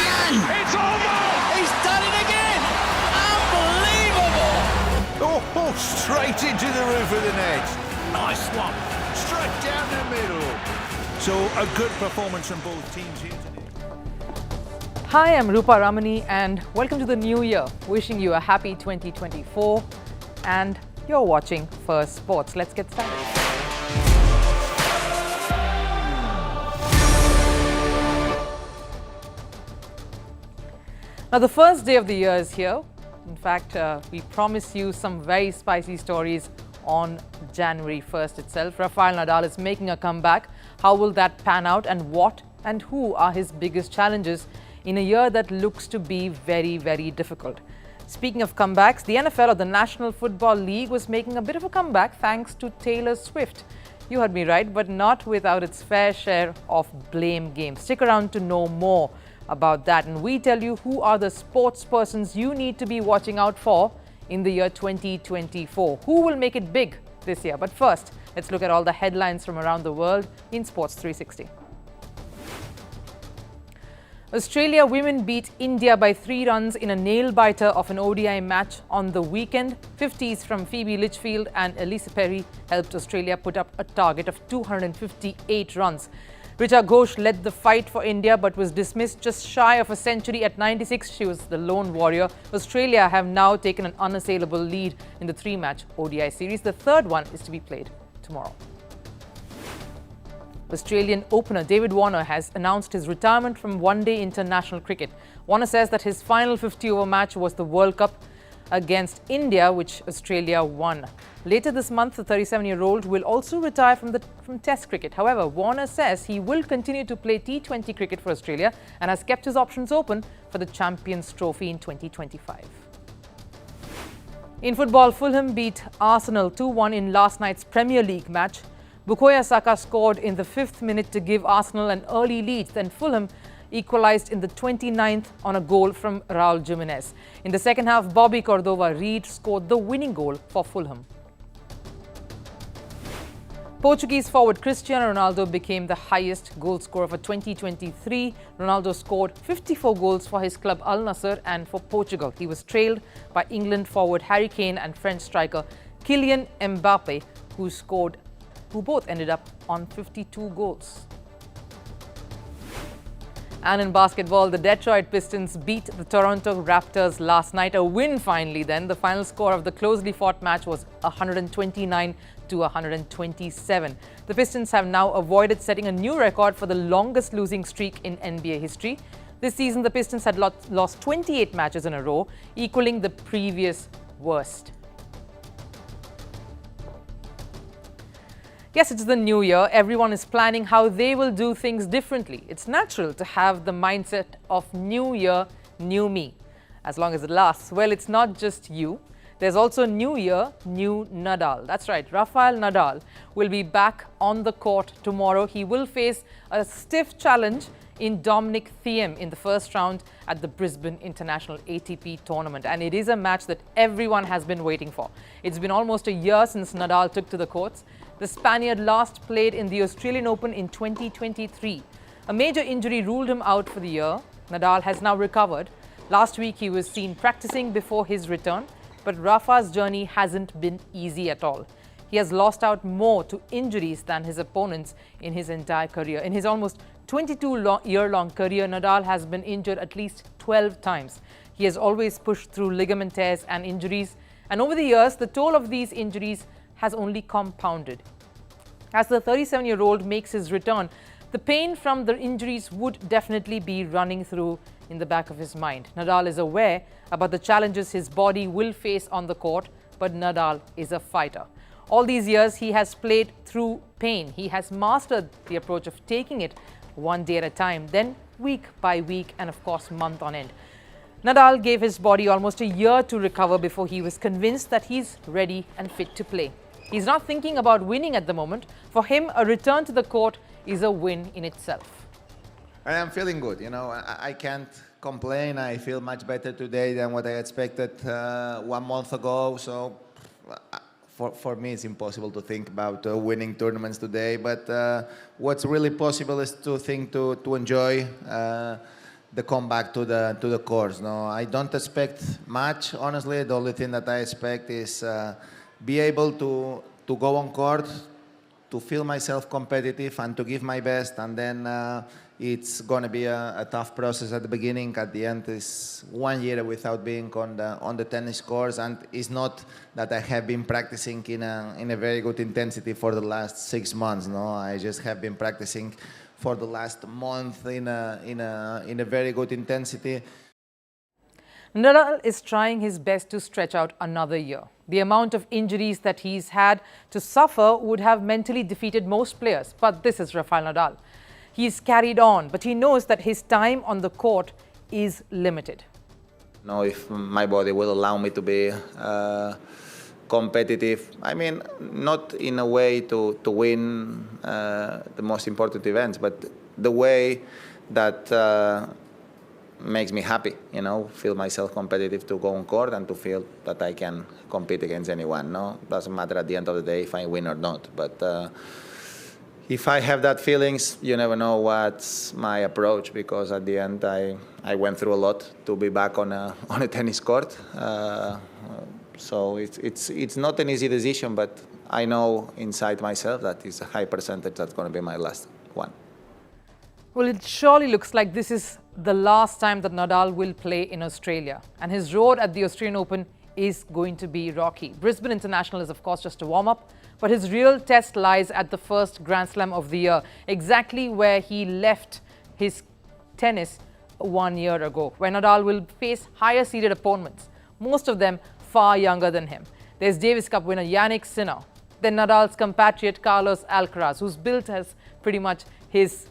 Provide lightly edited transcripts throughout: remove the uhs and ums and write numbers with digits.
It's almost! He's done it again! Unbelievable! Oh, straight into the roof of the net. Nice one. Straight down the middle. So a good performance from both teams here today. Hi, I'm Rupha Ramani and welcome to the new year. Wishing you a happy 2024 and you're watching First Sports. Let's get started. Now the first day of the year is here. In fact, we promise you some very spicy stories on January 1st itself. Rafael Nadal is making a comeback. How will that pan out and what and who are his biggest challenges in a year that looks to be very, very difficult? Speaking of comebacks, the NFL or the National Football League was making a bit of a comeback thanks to Taylor Swift. You heard me right, but not without its fair share of blame games. Stick around to know more about that, and we tell you who are the sports persons you need to be watching out for in the year 2024. Who will make it big this year? But first, let's look at all the headlines from around the world in Sports 360. Australia women beat India by 3 runs in a nail-biter of an ODI match on the weekend. 50s from Phoebe Litchfield and Elise Perry helped Australia put up a target of 258 runs. Richa Ghosh led the fight for India but was dismissed just shy of a century at 96. She was the lone warrior. Australia have now taken an unassailable lead in the 3-match ODI series. The third one is to be played tomorrow. Australian opener David Warner has announced his retirement from one-day international cricket. Warner says that his final 50-over match was the World Cup against India, which Australia won. Later this month, the 37-year-old will also retire from Test cricket. However, Warner says he will continue to play T20 cricket for Australia and has kept his options open for the Champions Trophy in 2025. In football, Fulham beat Arsenal 2-1 in last night's Premier League match. Bukayo Saka scored in the 5th minute to give Arsenal an early lead. Then Fulham equalised in the 29th on a goal from Raul Jimenez. In the second half, Bobby Cordova-Reid scored the winning goal for Fulham. Portuguese forward Cristiano Ronaldo became the highest goal scorer for 2023. Ronaldo scored 54 goals for his club Al Nassr and for Portugal. He was trailed by England forward Harry Kane and French striker Kylian Mbappe, who both ended up on 52 goals. And in basketball, the Detroit Pistons beat the Toronto Raptors last night. A win finally then. The final score of the closely fought match was 129 to 127. The Pistons have now avoided setting a new record for the longest losing streak in NBA history. This season, the Pistons had lost 28 matches in a row, equaling the previous worst. Yes, it's the new year. Everyone is planning how they will do things differently. It's natural to have the mindset of new year, new me, as long as it lasts. Well, it's not just you. There's also new year, new Nadal. That's right, Rafael Nadal will be back on the court tomorrow. He will face a stiff challenge in Dominic Thiem in the first round at the Brisbane International ATP tournament. And it is a match that everyone has been waiting for. It's been almost a year since Nadal took to the courts. The Spaniard last played in the Australian Open in 2023. A major injury ruled him out for the year. Nadal has now recovered. Last week he was seen practicing before his return, but Rafa's journey hasn't been easy at all. He has lost out more to injuries than his opponents in his entire career. In his almost 22-year-long career, Nadal has been injured at least 12 times. He has always pushed through ligament tears and injuries, and over the years, the toll of these injuries has only compounded. As the 37-year-old makes his return, the pain from the injuries would definitely be running through in the back of his mind. Nadal is aware about the challenges his body will face on the court, but Nadal is a fighter. All these years, he has played through pain. He has mastered the approach of taking it one day at a time, then week by week, and of course, month on end. Nadal gave his body almost a year to recover before he was convinced that he's ready and fit to play. He's not thinking about winning at the moment. For him, a return to the court is a win in itself. I am feeling good. I can't complain. I feel much better today than what I expected 1 month ago. So for me, it's impossible to think about winning tournaments today. But what's really possible is to think to enjoy the comeback to the course. No, I don't expect much, honestly. The only thing that I expect is be able to go on court, to feel myself competitive and to give my best, and then it's going to be a tough process at the beginning. At the end, it's 1 year without being on the tennis courts, and it's not that I have been practicing in a very good intensity for the last 6 months. No, I just have been practicing for the last month in a very good intensity. Nadal is trying his best to stretch out another year. The amount of injuries that he's had to suffer would have mentally defeated most players. But this is Rafael Nadal. He's carried on, but he knows that his time on the court is limited. Know if my body will allow me to be competitive. I mean, not in a way to win the most important events, but the way that makes me happy, you know, feel myself competitive to go on court and to feel that I can compete against anyone. No, doesn't matter at the end of the day if I win or not. But if I have that feelings, you never know what's my approach, because at the end I went through a lot to be back on a tennis court. So it's not an easy decision, but I know inside myself that it's a high percentage that's going to be my last one. Well, it surely looks like this is the last time that Nadal will play in Australia, and his road at the Australian Open is going to be rocky. Brisbane International is, of course, just a warm-up, but his real test lies at the first Grand Slam of the year, exactly where he left his tennis 1 year ago, where Nadal will face higher-seeded opponents, most of them far younger than him. There's Davis Cup winner Yannick Sinner, then Nadal's compatriot Carlos Alcaraz, who's built as pretty much his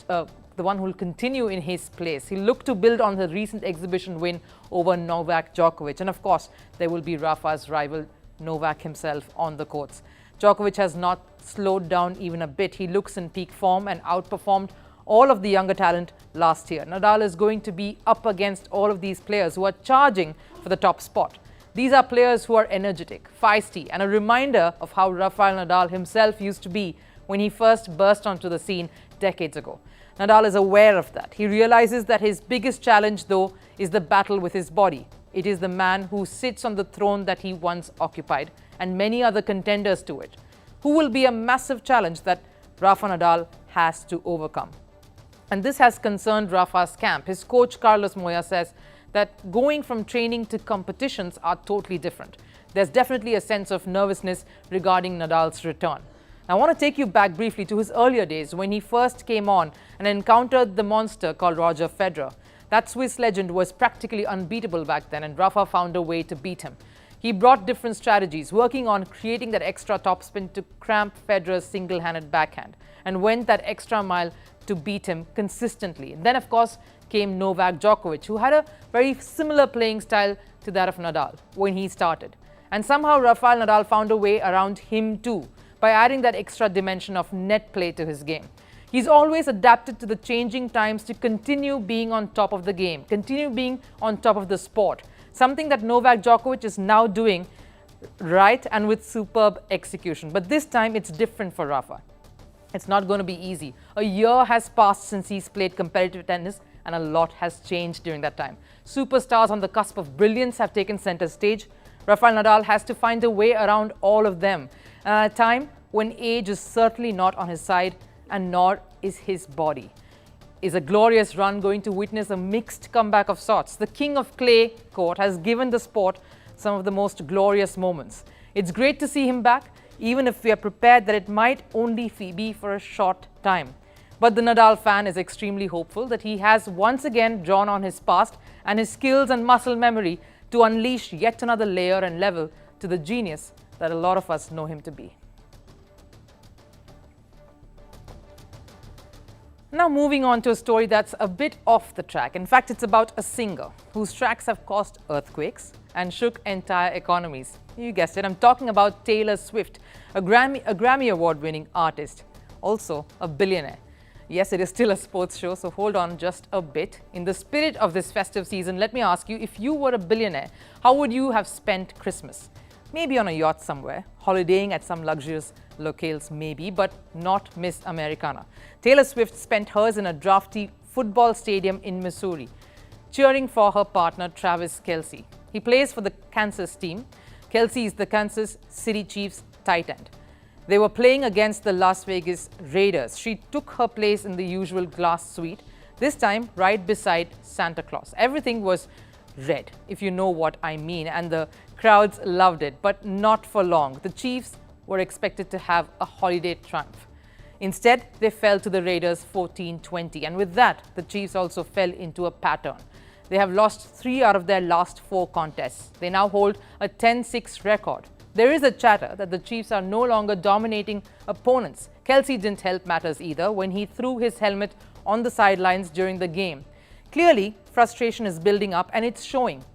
the one who will continue in his place. He'll look to build on the recent exhibition win over Novak Djokovic. And of course, there will be Rafa's rival Novak himself on the courts. Djokovic has not slowed down even a bit. He looks in peak form and outperformed all of the younger talent last year. Nadal is going to be up against all of these players who are charging for the top spot. These are players who are energetic, feisty, and a reminder of how Rafael Nadal himself used to be when he first burst onto the scene decades ago. Nadal is aware of that. He realizes that his biggest challenge, though, is the battle with his body. It is the man who sits on the throne that he once occupied, and many other contenders to it, who will be a massive challenge that Rafa Nadal has to overcome. And this has concerned Rafa's camp. His coach, Carlos Moya, says that going from training to competitions are totally different. There's definitely a sense of nervousness regarding Nadal's return. I want to take you back briefly to his earlier days when he first came on and encountered the monster called Roger Federer. That Swiss legend was practically unbeatable back then, and Rafa found a way to beat him. He brought different strategies, working on creating that extra topspin to cramp Federer's single-handed backhand, and went that extra mile to beat him consistently. And then, of course, came Novak Djokovic, who had a very similar playing style to that of Nadal when he started. And somehow Rafael Nadal found a way around him too, by adding that extra dimension of net play to his game. He's always adapted to the changing times to continue being on top of the game, continue being on top of the sport, something that Novak Djokovic is now doing right and with superb execution. But this time it's different for Rafa. It's not going to be easy. A year has passed since he's played competitive tennis, and a lot has changed during that time. Superstars on the cusp of brilliance have taken center stage. Rafael Nadal has to find a way around all of them. And at a time when age is certainly not on his side, and nor is his body. Is a glorious run going to witness a mixed comeback of sorts? The king of clay court has given the sport some of the most glorious moments. It's great to see him back, even if we are prepared that it might only be for a short time. But the Nadal fan is extremely hopeful that he has once again drawn on his past and his skills and muscle memory to unleash yet another layer and level to the genius that a lot of us know him to be. Now moving on to a story that's a bit off the track. In fact, it's about a singer whose tracks have caused earthquakes and shook entire economies. You guessed it, I'm talking about Taylor Swift, a Grammy Award-winning artist, also a billionaire. Yes, it is still a sports show, so hold on just a bit. In the spirit of this festive season, let me ask you, if you were a billionaire, how would you have spent Christmas? Maybe on a yacht somewhere, holidaying at some luxurious locales maybe, but not Miss Americana. Taylor Swift spent hers in a drafty football stadium in Missouri, cheering for her partner Travis Kelce. He plays for the Kansas team. Kelce is the Kansas City Chiefs tight end. They were playing against the Las Vegas Raiders. She took her place in the usual glass suite, this time right beside Santa Claus. Everything was red, if you know what I mean, and the crowds loved it, but not for long. The Chiefs were expected to have a holiday triumph. Instead, they fell to the Raiders 14-20, and with that, the Chiefs also fell into a pattern. They have lost 3 out of their last 4 contests. They now hold a 10-6 record. There is a chatter that the Chiefs are no longer dominating opponents. Kelce didn't help matters either when he threw his helmet on the sidelines during the game. Clearly, frustration is building up and it's showing.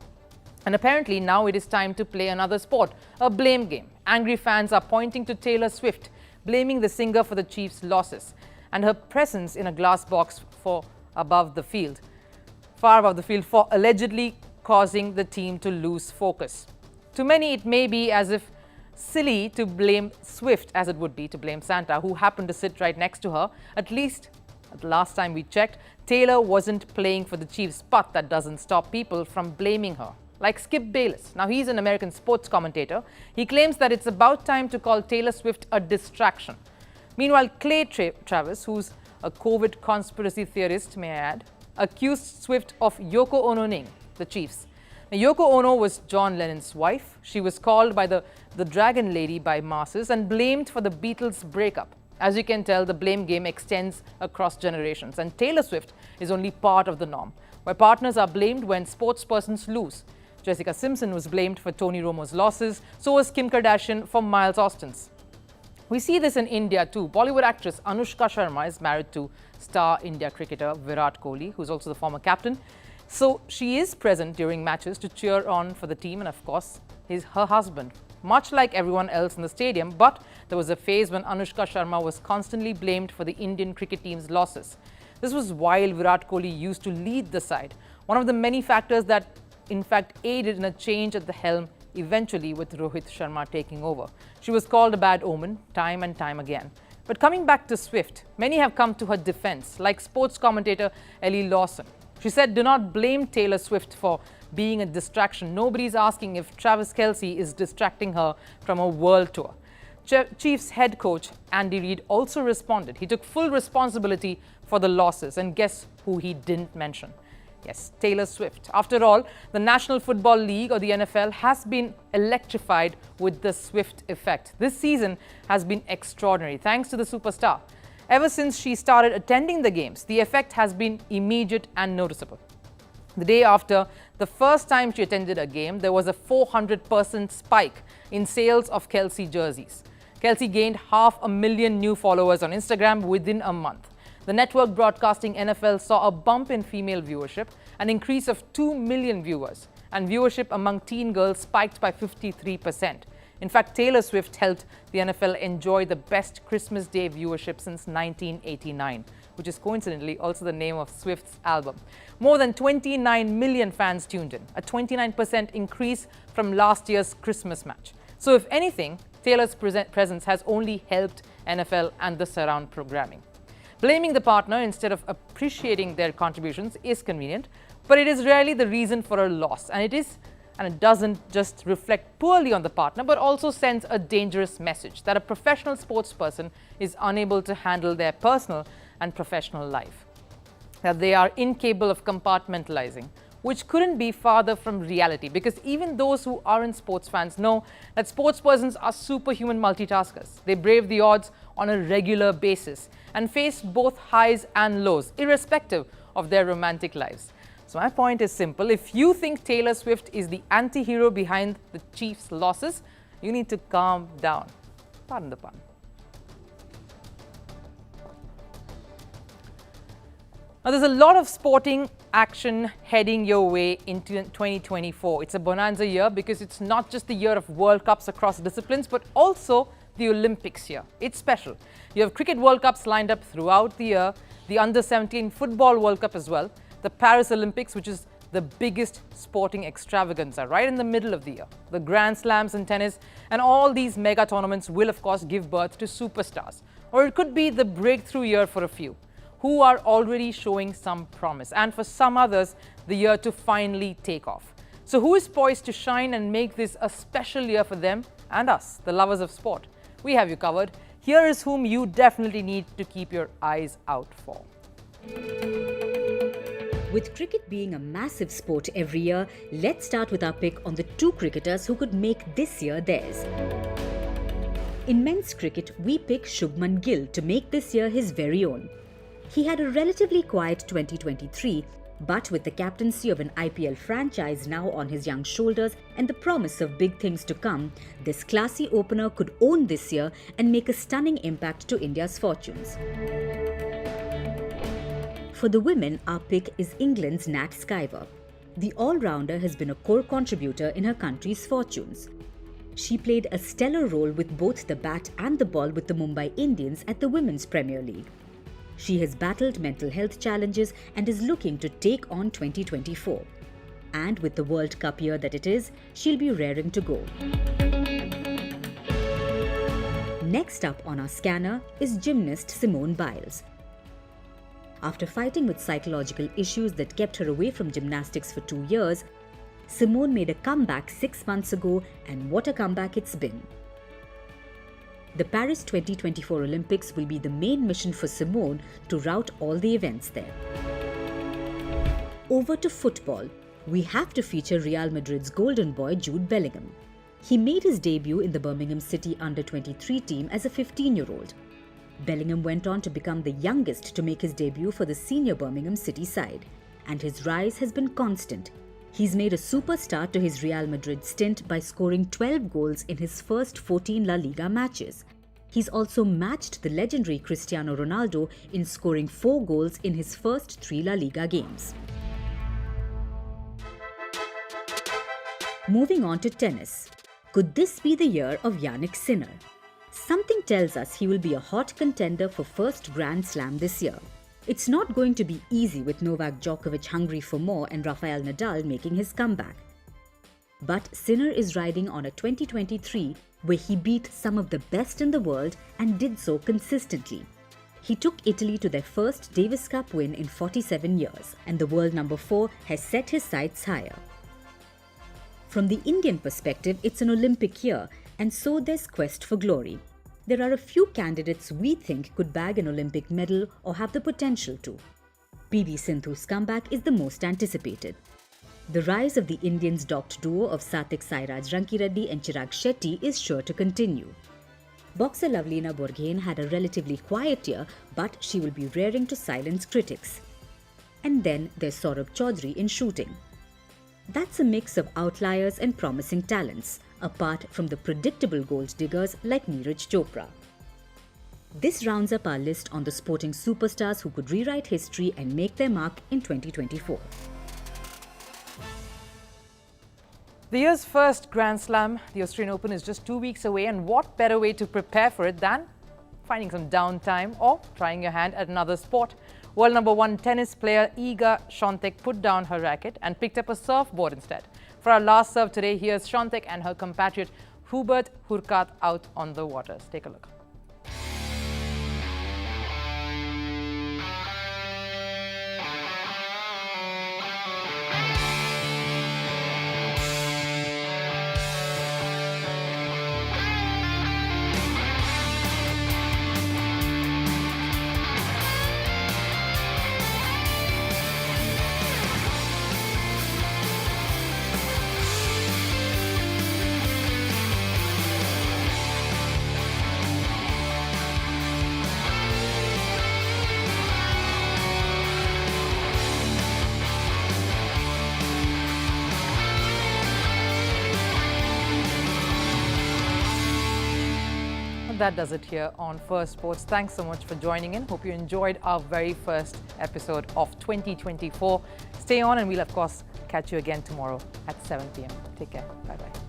And apparently now it is time to play another sport, a blame game. Angry fans are pointing to Taylor Swift, blaming the singer for the Chiefs' losses and her presence in a glass box far above the field, for allegedly causing the team to lose focus. To many, it may be as if silly to blame Swift as it would be to blame Santa, who happened to sit right next to her. At least, at the last time we checked, Taylor wasn't playing for the Chiefs, but that doesn't stop people from blaming her. Like Skip Bayless. Now, he's an American sports commentator. He claims that it's about time to call Taylor Swift a distraction. Meanwhile, Clay Travis, who's a COVID conspiracy theorist, may I add, accused Swift of Yoko Ono-ing the Chiefs. Now, Yoko Ono was John Lennon's wife. She was called by the Dragon Lady by masses and blamed for the Beatles' breakup. As you can tell, the blame game extends across generations, and Taylor Swift is only part of the norm, where partners are blamed when sportspersons lose. Jessica Simpson was blamed for Tony Romo's losses, so was Kim Kardashian for Miles Austin's. We see this in India too. Bollywood actress Anushka Sharma is married to star India cricketer Virat Kohli, who's also the former captain. So she is present during matches to cheer on for the team, and of course, her husband. Much like everyone else in the stadium, but there was a phase when Anushka Sharma was constantly blamed for the Indian cricket team's losses. This was while Virat Kohli used to lead the side, one of the many factors that in fact aided in a change at the helm, eventually with Rohit Sharma taking over. She was called a bad omen time and time again. But coming back to Swift, many have come to her defense, like sports commentator Ellie Lawson. She said, do not blame Taylor Swift for being a distraction. Nobody's asking if Travis Kelce is distracting her from a world tour. Chiefs head coach Andy Reid also responded. He took full responsibility for the losses, and guess who he didn't mention? Yes, Taylor Swift. After all, the National Football League, or the NFL, has been electrified with the Swift effect. This season has been extraordinary, thanks to the superstar. Ever since she started attending the games, the effect has been immediate and noticeable. The day after the first time she attended a game, there was a 400% spike in sales of Kelce jerseys. Kelce gained 500,000 new followers on Instagram within a month. The network broadcasting NFL saw a bump in female viewership, an increase of 2 million viewers, and viewership among teen girls spiked by 53%. In fact, Taylor Swift helped the NFL enjoy the best Christmas Day viewership since 1989, which is coincidentally also the name of Swift's album. More than 29 million fans tuned in, a 29% increase from last year's Christmas match. So if anything, Taylor's presence has only helped NFL and the surround programming. Blaming the partner instead of appreciating their contributions is convenient, but it is rarely the reason for a loss, and it doesn't just reflect poorly on the partner, but also sends a dangerous message that a professional sports person is unable to handle their personal and professional life, that they are incapable of compartmentalizing, which couldn't be farther from reality, because even those who aren't sports fans know that sports persons are superhuman multitaskers. They brave the odds on a regular basis and face both highs and lows, irrespective of their romantic lives. So my point is simple. If you think Taylor Swift is the anti-hero behind the Chiefs' losses, you need to calm down. Pardon the pun. Now, there's a lot of sporting action heading your way into 2024. It's a bonanza year because it's not just the year of World Cups across disciplines, but also the Olympics year. It's special. You have Cricket World Cups lined up throughout the year, the Under-17 Football World Cup as well, the Paris Olympics, which is the biggest sporting extravaganza right in the middle of the year, the Grand Slams in tennis, and all these mega tournaments will, of course, give birth to superstars. Or it could be the breakthrough year for a few. who are already showing some promise, and for some others, the year to finally take off. So who is poised to shine and make this a special year for them and us, the lovers of sport? We have you covered. Here is whom you definitely need to keep your eyes out for. With cricket being a massive sport every year, let's start with our pick on the two cricketers who could make this year theirs. In men's cricket, we pick Shubman Gill to make this year his very own. He had a relatively quiet 2023, but with the captaincy of an IPL franchise now on his young shoulders and the promise of big things to come, this classy opener could own this year and make a stunning impact to India's fortunes. For the women, our pick is England's Nat Skyver. The all-rounder has been a core contributor in her country's fortunes. She played a stellar role with both the bat and the ball with the Mumbai Indians at the Women's Premier League. She has battled mental health challenges and is looking to take on 2024. And with the World Cup year that it is, she'll be raring to go. Next up on our scanner is gymnast Simone Biles. After fighting with psychological issues that kept her away from gymnastics for 2 years, Simone made a comeback 6 months ago, and what a comeback it's been. The Paris 2024 Olympics will be the main mission for Simone to rout all the events there. Over to football, we have to feature Real Madrid's golden boy Jude Bellingham. He made his debut in the Birmingham City under-23 team as a 15-year-old. Bellingham went on to become the youngest to make his debut for the senior Birmingham City side, and his rise has been constant. He's made a super start to his Real Madrid stint by scoring 12 goals in his first 14 La Liga matches. He's also matched the legendary Cristiano Ronaldo in scoring 4 goals in his first 3 La Liga games. Moving on to tennis. Could this be the year of Jannik Sinner? Something tells us he will be a hot contender for first Grand Slam this year. It's not going to be easy with Novak Djokovic hungry for more and Rafael Nadal making his comeback. But Sinner is riding on a 2023 where he beat some of the best in the world and did so consistently. He took Italy to their first Davis Cup win in 47 years, and the world number 4 has set his sights higher. From the Indian perspective, it's an Olympic year, and so there's quest for glory. There are a few candidates we think could bag an Olympic medal or have the potential to. PV Sindhu's comeback is the most anticipated. The rise of the Indians' docked duo of Sathik Sairaj Rankireddy and Chirag Shetty is sure to continue. Boxer Lavlina Borghese had a relatively quiet year, but she will be raring to silence critics. And then there's Saurabh Chaudhary in shooting. That's a mix of outliers and promising talents, apart from the predictable gold diggers like Neeraj Chopra. This rounds up our list on the sporting superstars who could rewrite history and make their mark in 2024. The year's first Grand Slam, the Australian Open, is just 2 weeks away, and what better way to prepare for it than finding some downtime or trying your hand at another sport? World number 1 tennis player Iga Świątek put down her racket and picked up a surfboard instead. For our last serve today, here's Świątek and her compatriot Hubert Hurkacz out on the waters. Take a look. That does it here on Firstpost. Thanks so much for joining in. Hope you enjoyed our very first episode of 2024. Stay on and we'll of course catch you again tomorrow at 7 p.m. Take care. Bye-bye.